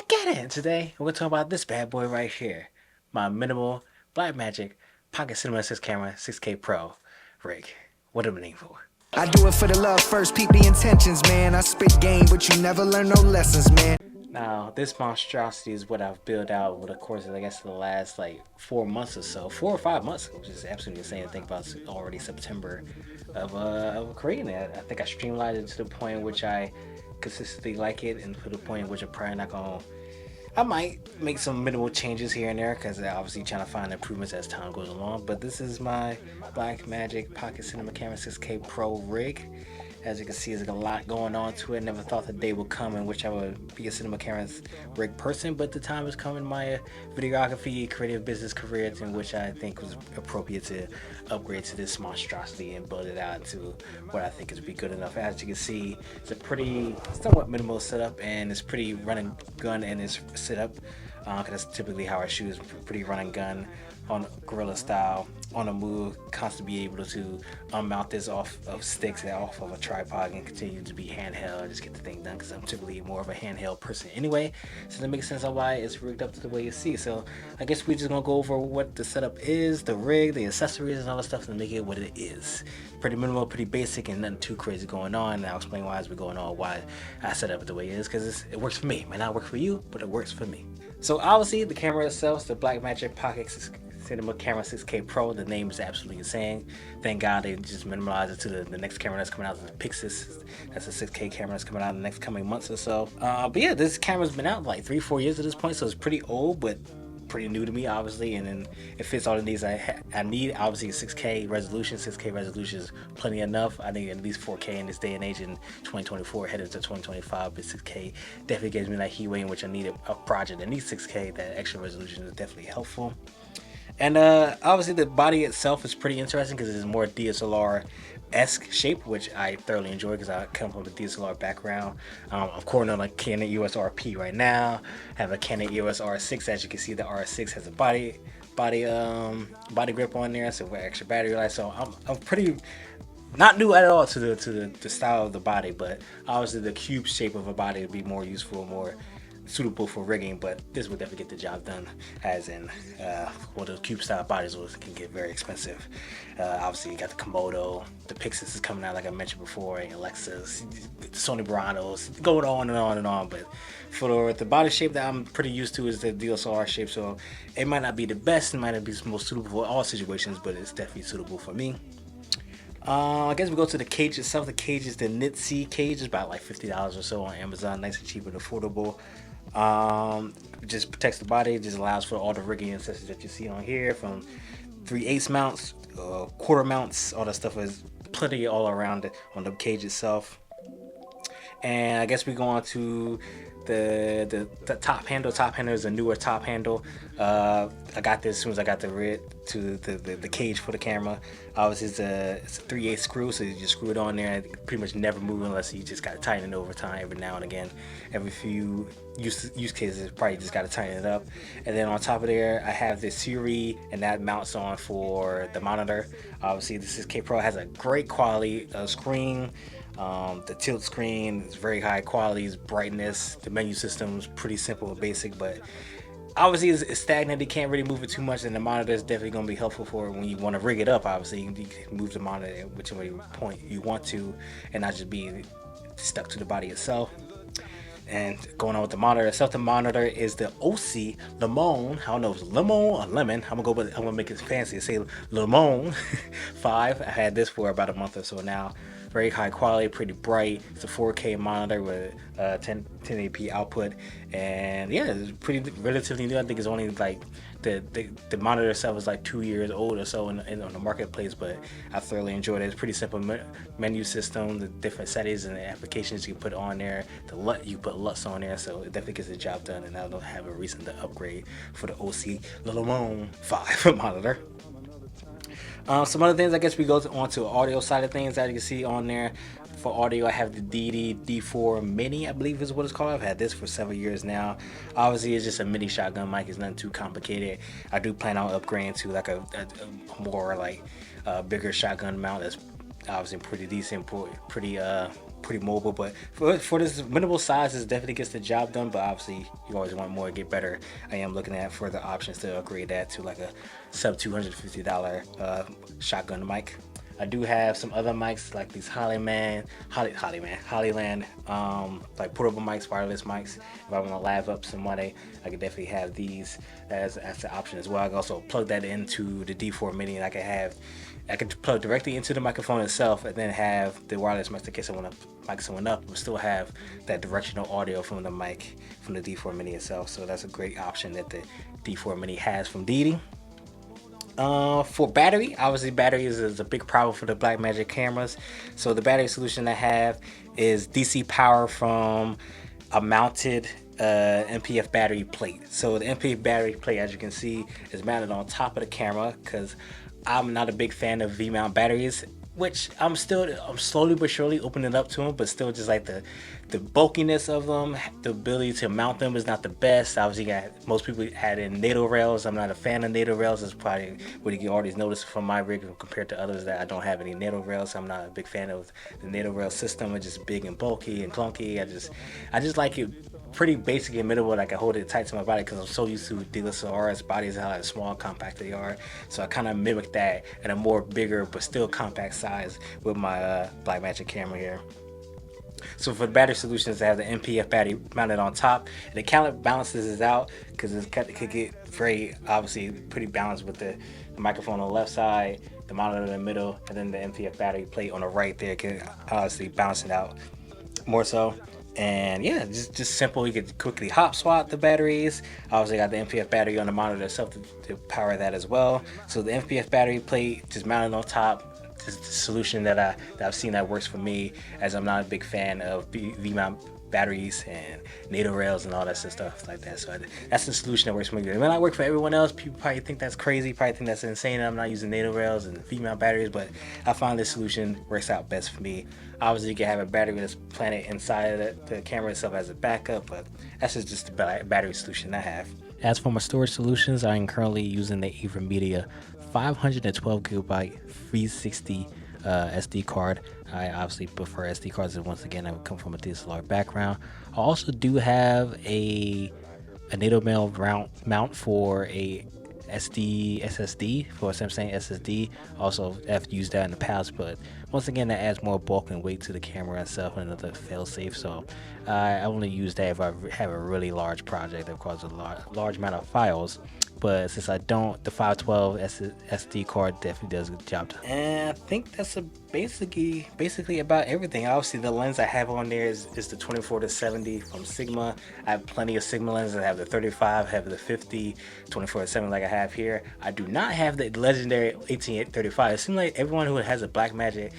back at it. Today we're gonna talk about this bad boy right here, my minimal Blackmagic Pocket Cinema Camera 6K Pro rig. What am I name for? I do it for the love first, peep the intentions, man. I spit game, but you never learn no lessons, man. Now, this monstrosity is what I've built out over the course of, I guess, the last like 4 months or so, 4 or 5 months, which is absolutely insane to think about. It's already September of creating it. I think I streamlined it to the point in which I consistently like it, and to the point in which I'm probably not gonna. I might make some minimal changes here and there because I'm obviously trying to find improvements as time goes along. But this is my Blackmagic Pocket Cinema Camera 6K Pro rig. As you can see, there's a lot going on to it. Never thought the day would come in which I would be a cinema camera rig person, but the time has come in my videography, creative business career, in which I think was appropriate to upgrade to this monstrosity and build it out to what I think is be good enough. As you can see, it's a pretty, somewhat minimal setup, and it's pretty run and gun in its setup. Because that's typically how I shoot, is pretty run and gun on guerrilla style, on the move, constantly be able to unmount this off of sticks and off of a tripod and continue to be handheld, just get the thing done, because I'm typically more of a handheld person anyway. So that makes sense on why it's rigged up to the way you see. So I guess we're just gonna go over what the setup is, the rig, the accessories, and all the stuff to make it what it is. Pretty minimal, pretty basic, and nothing too crazy going on. And I'll explain why as we going on, why I set up the way it is, because it works for me. It may not work for you, but it works for me. So obviously the camera itself is the Blackmagic Pocket Cinema Camera 6K Pro. The name is absolutely insane. Thank God they just minimalized it to the next camera that's coming out, the Pixis. That's a 6K camera that's coming out in the next coming months or so. But yeah, this camera's been out like 3-4 years at this point, so it's pretty old, but pretty new to me, obviously, and then it fits all the needs I need. Obviously, a 6K resolution. 6K resolution is plenty enough. I think at least 4K in this day and age in 2024, headed to 2025. But 6K definitely gives me that heat in which I need a project that needs 6K. That extra resolution is definitely helpful. And obviously, the body itself is pretty interesting because it is more DSLR-esque shape, which I thoroughly enjoy because I come from a DSLR background. I'm recording on a Canon EOS RP right now. I have a Canon EOS R6. As you can see, the R6 has a body grip on there, so extra battery life. So I'm pretty not new at all to the style of the body, but obviously the cube shape of a body would be more useful, more suitable for rigging, but this would definitely get the job done, as in well, the cube style bodies can get very expensive. Obviously you got the Komodo, the Pixis is coming out like I mentioned before, and Alexas, Sony Baranos, going on and on and on. But for the body shape that I'm pretty used to is the DSLR shape, so it might not be the best, it might not be the most suitable for all situations, but it's definitely suitable for me. I guess we go to the cage itself. The cage is the Knit C cage. It's about like $50 or so on Amazon. Nice and cheap and affordable. It just protects the body. It just allows for all the rigging accessories that you see on here, from 3/8 mounts, quarter mounts. All that stuff is plenty all around it on the cage itself. And I guess we go on to the top handle. Top handle is a newer top handle. I got this as soon as I got the cage for the camera. Obviously it's a 3/8 screw, so you just screw it on there. It pretty much never move unless you just got to tighten it over time every now and again. Every few use cases, probably just got to tighten it up. And then on top of there, I have this Siri, and that mounts on for the monitor. Obviously this 6K Pro has a great quality screen. The tilt screen is very high quality, brightness. The menu system is pretty simple and basic, but obviously it's stagnant. You can't really move it too much, and the monitor is definitely going to be helpful for when you want to rig it up. Obviously you can move the monitor at whichever point you want to, and not just be stuck to the body itself. And going on with the monitor itself, the monitor is the OC Lemon. I don't know if it's lemon or lemon. I'm gonna make it fancy and say Lemon 5. I had this for about a month or so now. Very high quality, pretty bright. It's a 4K monitor with 1080p output, and yeah, it's pretty relatively new. I think it's only like the monitor itself is like 2 years old or so on the marketplace, but I thoroughly enjoyed it. It's pretty simple menu system, the different settings and the applications you can put on there. You put LUTs on there, so it definitely gets the job done. And I don't have a reason to upgrade for the OC Lemon 5 monitor. Some other things, I guess we go on to audio side of things. As you can see on there, for audio, I have the D4 Mini, I believe is what it's called. I've had this for several years now. Obviously, it's just a mini shotgun mic. It's nothing too complicated. I do plan on upgrading to like a more like bigger shotgun mount that's obviously pretty decent, pretty pretty mobile. But for this minimal size, it definitely gets the job done. But obviously, you always want more, get better. I am looking at further options to upgrade that to like a sub $250 shotgun mic. I do have some other mics like these Hollyland, like portable mics, wireless mics. If I want to live up somebody, I could definitely have these as an option as well. I can also plug that into the D4 Mini, and I could plug directly into the microphone itself, and then have the wireless mic in case I want to mic someone up, but still have that directional audio from the mic from the D4 Mini itself. So that's a great option that the D4 Mini has from Deity. For battery, obviously battery is a big problem for the Blackmagic cameras. So the battery solution I have is DC power from a mounted MPF battery plate. So the MPF battery plate, as you can see, is mounted on top of the camera because I'm not a big fan of V-mount batteries, which I'm slowly but surely opening up to them, but still just like the bulkiness of them, the ability to mount them is not the best. Obviously, most people add in NATO rails. I'm not a fan of NATO rails. It's probably what you can already notice from my rig compared to others that I don't have any NATO rails. So I'm not a big fan of the NATO rail system. It's just big and bulky and clunky. I just like it pretty basic and minimal. I can hold it tight to my body because I'm so used to DSLRs bodies and how small, compact they are. So I kind of mimic that at a more bigger but still compact size with my Blackmagic camera here. So for the battery solutions, I have the MPF battery mounted on top, and it kind of balances this out because it could get very obviously pretty balanced with the microphone on the left side, the monitor in the middle, and then the MPF battery plate on the right there can obviously balance it out more so. And yeah, just simple. You could quickly hop swap the batteries. Obviously got the MPF battery on the monitor itself to power that as well. So the MPF battery plate just mounted on top is the solution that I've seen that works for me, as I'm not a big fan of V-mount batteries and NATO rails and all that stuff like that. So that's the solution that works for me. It may not work for everyone else. People probably think that's crazy, probably think that's insane that I'm not using NATO rails and V-mount batteries, but I find this solution works out best for me. Obviously, you can have a battery that's planted inside of the camera itself as a backup, but that's just the battery solution I have. As for my storage solutions, I am currently using the AverMedia 512 gigabyte 360 SD card. I obviously prefer SD cards, and once again, I would come from a DSLR background. I also do have a NATO mail mount for a SSD for a Samsung SSD. Also, I've used that in the past, but once again, that adds more bulk and weight to the camera itself and another fail-safe. So I only use that if I have a really large project that requires a large amount of files. But since I don't, the 512 SD card definitely does a good job. And I think that's basically about everything. Obviously, the lens I have on there is the 24-70 from Sigma. I have plenty of Sigma lenses. I have the 35, I have the 50, 24-7 like I have here. I do not have the legendary 1835. It seems like everyone who has a Blackmagic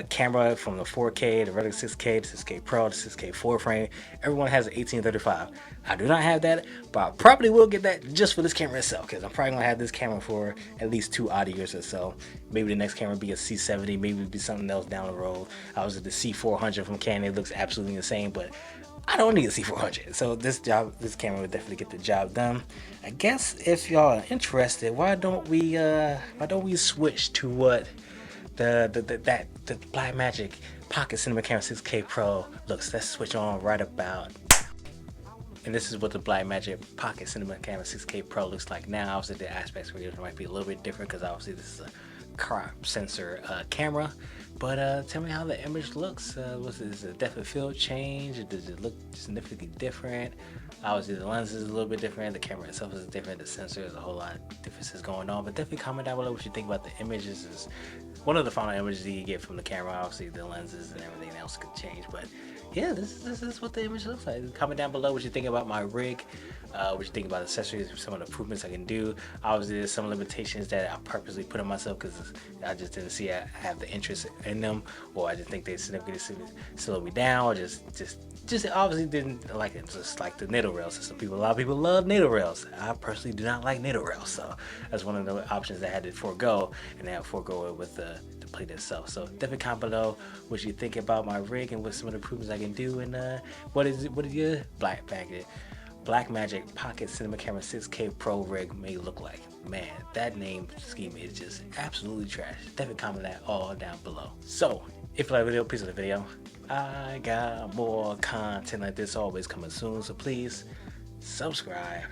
camera, from the 4K, the regular 6K, the 6K Pro, the 6K 4 frame, everyone has an 1835. I do not have that, but I probably will get that just for this camera itself, because I'm probably going to have this camera for at least 2 odd years or so. Maybe the next camera be a C70, maybe it'll be something else down the road. I was at the C400 from Canon. It looks absolutely insane, but I don't need a C400. So this camera would definitely get the job done. I guess if y'all are interested, why don't we switch to what the Blackmagic Pocket Cinema Camera 6K Pro looks. Let's switch on right about. And this is what the Blackmagic Pocket Cinema Camera 6K Pro looks like now. Obviously, the aspect ratio might be a little bit different because obviously this is a crop sensor camera. But tell me how the image looks. Was this a depth of field change? Does it look significantly different? Obviously, the lens is a little bit different. The camera itself is different. The sensor is a whole lot of differences going on. But definitely comment down below what you think about the images. Is one of the final images you get from the camera. Obviously, the lenses and everything else could change. But yeah, this is what the image looks like. Comment down below what you think about my rig. What you think about accessories, some of the improvements I can do. Obviously, there's some limitations that I purposely put on myself because I just didn't see I have the interest in them, or I just think they significantly slow me down, or just obviously didn't like it. Just like the NATO rail system. A lot of people love NATO rails. I personally do not like NATO rails, so that's one of the options I had to forego, and now forego it with the plate itself. So definitely comment below what you think about my rig and what some of the improvements I can do, and what is your Blackmagic Pocket Cinema Camera 6K Pro rig may look like. Man, that name scheme is just absolutely trash. Definitely comment that all down below. So, if you like the video, please like the video. I got more content like this always coming soon, so please subscribe.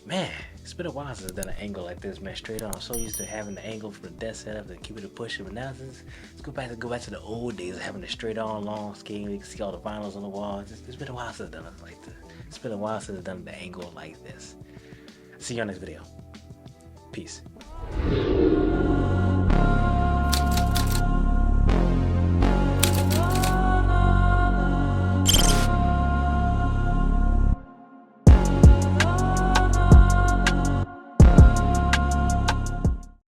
Man, it's been a while since I've done an angle like this, man. Straight on. I'm so used to having the angle from the desk setup to keep it a push, but now let's go back to the old days of having the straight on long scale. You can see all the vinyls on the wall. It's been a while since I've done it like this. It's been a while since I've done the angle like this. See you on next video. Peace.